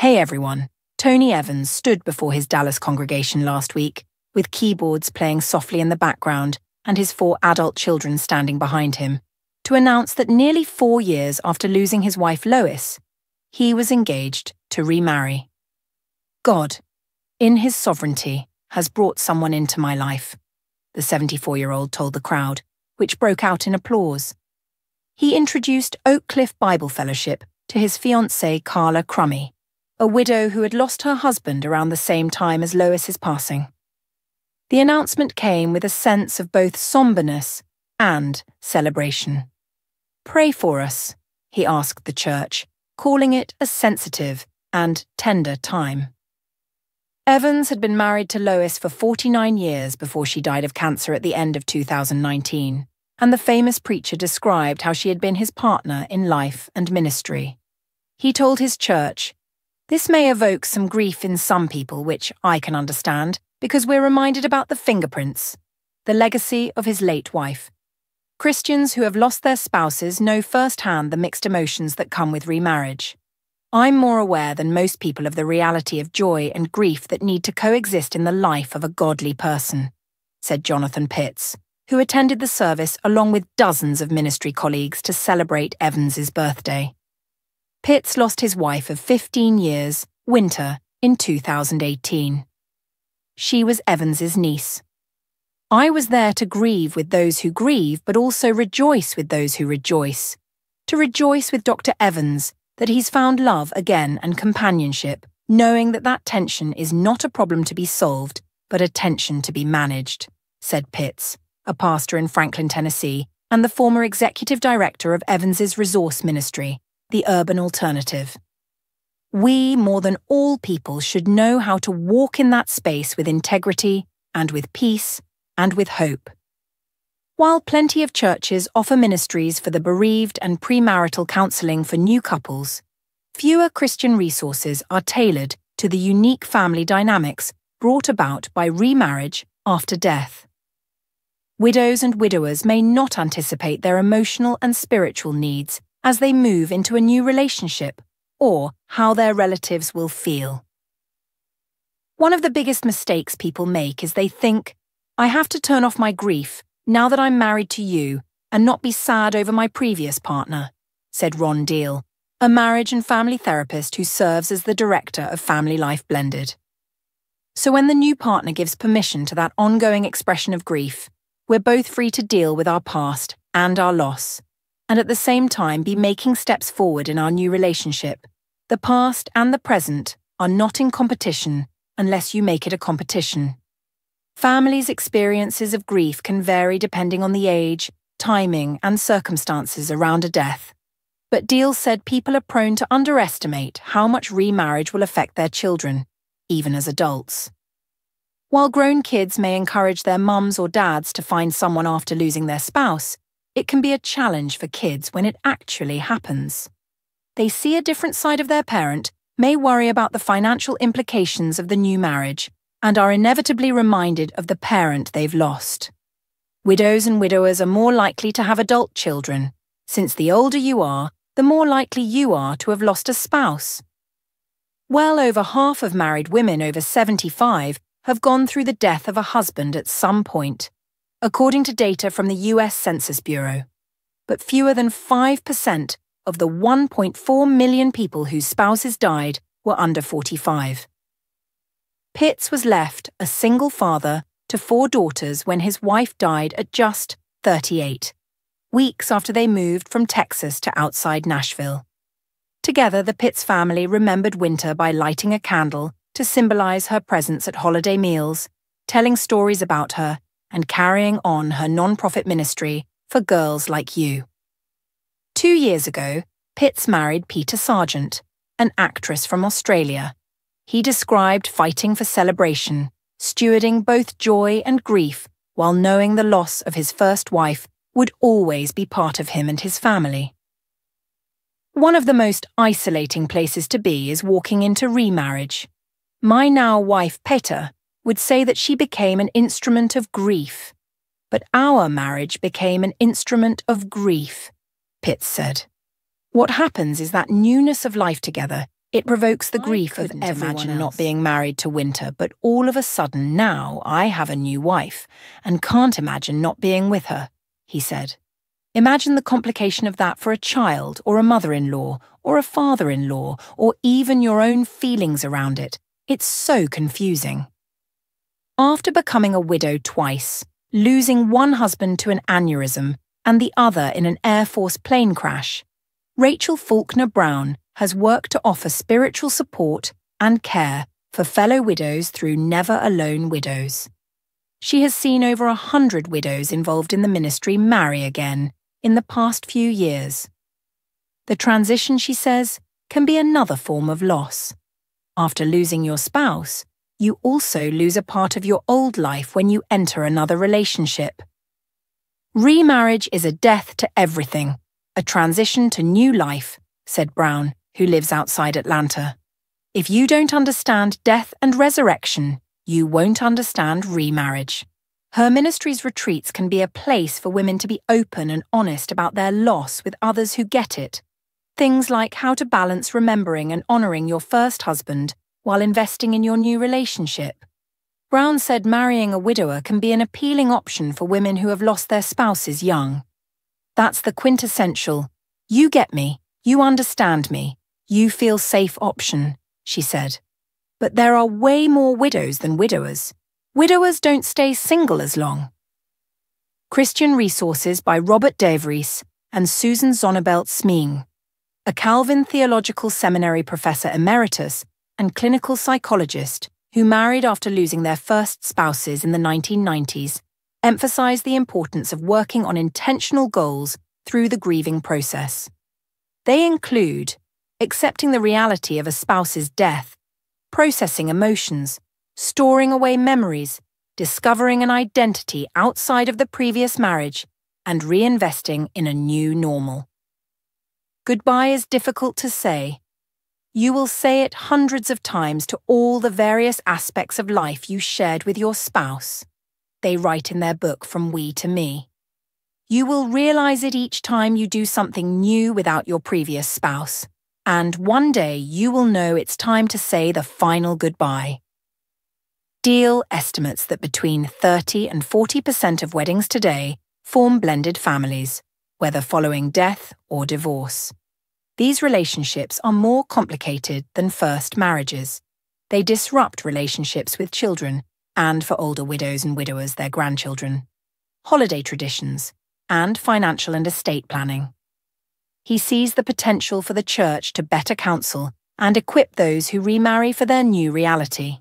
Hey everyone, Tony Evans stood before his Dallas congregation last week, with keyboards playing softly in the background and his 4 adult children standing behind him, to announce that nearly 4 years after losing his wife Lois, he was engaged to remarry. God, in his sovereignty, has brought someone into my life, the 74-year-old told the crowd, which broke out in applause. He introduced Oak Cliff Bible Fellowship to his fiancée Carla Crummy, a widow who had lost her husband around the same time as Lois's passing. The announcement came with a sense of both somberness and celebration. "Pray for us," he asked the church, calling it a sensitive and tender time. Evans had been married to Lois for 49 years before she died of cancer at the end of 2019, and the famous preacher described how she had been his partner in life and ministry. He told his church, "This may evoke some grief in some people, which I can understand, because we're reminded about the fingerprints, the legacy of his late wife. Christians who have lost their spouses know firsthand the mixed emotions that come with remarriage. I'm more aware than most people of the reality of joy and grief that need to coexist in the life of a godly person," said Jonathan Pitts, who attended the service along with dozens of ministry colleagues to celebrate Evans's birthday. Pitts lost his wife of 15 years, Winter, in 2018. She was Evans's niece. "I was there to grieve with those who grieve, but also rejoice with those who rejoice. To rejoice with Dr. Evans that he's found love again and companionship, knowing that that tension is not a problem to be solved, but a tension to be managed," said Pitts, a pastor in Franklin, Tennessee, and the former executive director of Evans's resource ministry, the Urban Alternative. "We, more than all people, should know how to walk in that space with integrity and with peace and with hope." While plenty of churches offer ministries for the bereaved and premarital counseling for new couples, fewer Christian resources are tailored to the unique family dynamics brought about by remarriage after death. Widows and widowers may not anticipate their emotional and spiritual needs as they move into a new relationship, or how their relatives will feel. One of the biggest mistakes people make is they think, "I have to turn off my grief now that I'm married to you and not be sad over my previous partner," said Ron Deal, a marriage and family therapist who serves as the director of Family Life Blended. So when the new partner gives permission to that ongoing expression of grief, we're both free to deal with our past and our loss, and at the same time be making steps forward in our new relationship. The past and the present are not in competition unless you make it a competition. Families' experiences of grief can vary depending on the age, timing, and circumstances around a death. But Deal said people are prone to underestimate how much remarriage will affect their children, even as adults. While grown kids may encourage their mums or dads to find someone after losing their spouse, it can be a challenge for kids when it actually happens. They see a different side of their parent, may worry about the financial implications of the new marriage, and are inevitably reminded of the parent they've lost. Widows and widowers are more likely to have adult children, since the older you are, the more likely you are to have lost a spouse. Well over half of married women over 75 have gone through the death of a husband at some point, according to data from the US Census Bureau. But fewer than 5% of the 1.4 million people whose spouses died were under 45. Pitts was left a single father to 4 daughters when his wife died at just 38, weeks after they moved from Texas to outside Nashville. Together, the Pitts family remembered Winter by lighting a candle to symbolize her presence at holiday meals, telling stories about her, and carrying on her nonprofit ministry for girls like you. 2 years ago, Pitts married Peter Sargent, an actress from Australia. He described fighting for celebration, stewarding both joy and grief while knowing the loss of his first wife would always be part of him and his family. "One of the most isolating places to be is walking into remarriage. My now wife Peter would say that she became an instrument of grief, but our marriage became an instrument of grief," Pitts said. "What happens is that newness of life together It provokes the grief of everyone not being married to Winter, but all of a sudden now I have a new wife and can't imagine not being with her, he said. Imagine the complication of that for a child or a mother-in-law or a father-in-law or even your own feelings around it. It's so confusing. After becoming a widow twice, losing one husband to an aneurysm and the other in an Air Force plane crash, Rachel Faulkner Brown has worked to offer spiritual support and care for fellow widows through Never Alone Widows. She has seen over 100 widows involved in the ministry marry again in the past few years. The transition, she says, can be another form of loss. After losing your spouse, you also lose a part of your old life when you enter another relationship. Remarriage is a death to everything, a transition to new life, said Brown, who lives outside Atlanta. If you don't understand death and resurrection, you won't understand remarriage. Her ministry's retreats can be a place for women to be open and honest about their loss with others who get it. Things like how to balance remembering and honoring your first husband while investing in your new relationship. Brown said marrying a widower can be an appealing option for women who have lost their spouses young. That's the quintessential, you get me, you understand me, you feel safe option, she said. But there are way more widows than widowers. Widowers don't stay single as long. Christian Resources by Robert DeVries and Susan Zonnebelt Smeen, a Calvin Theological Seminary professor emeritus and clinical psychologist who married after losing their first spouses in the 1990s, emphasized the importance of working on intentional goals through the grieving process. They include accepting the reality of a spouse's death, processing emotions, storing away memories, discovering an identity outside of the previous marriage, and reinvesting in a new normal. Goodbye is difficult to say. You will say it hundreds of times to all the various aspects of life you shared with your spouse, they write in their book From We to Me. You will realize it each time you do something new without your previous spouse, and one day you will know it's time to say the final goodbye. Deal estimates that between 30 and 40% of weddings today form blended families, whether following death or divorce. These relationships are more complicated than first marriages. They disrupt relationships with children, and for older widows and widowers, their grandchildren, holiday traditions, and financial and estate planning. He sees the potential for the church to better counsel and equip those who remarry for their new reality.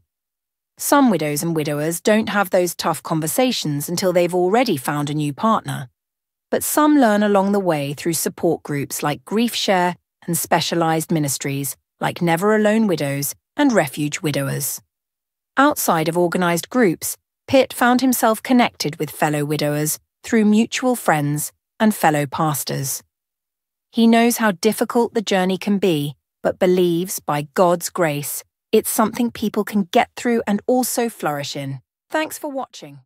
Some widows and widowers don't have those tough conversations until they've already found a new partner. But some learn along the way through support groups like Grief Share and specialized ministries like Never Alone Widows and Refuge Widowers. Outside of organized groups, Pitt found himself connected with fellow widowers through mutual friends and fellow pastors. He knows how difficult the journey can be, but believes, by God's grace, it's something people can get through and also flourish in. Thanks for watching.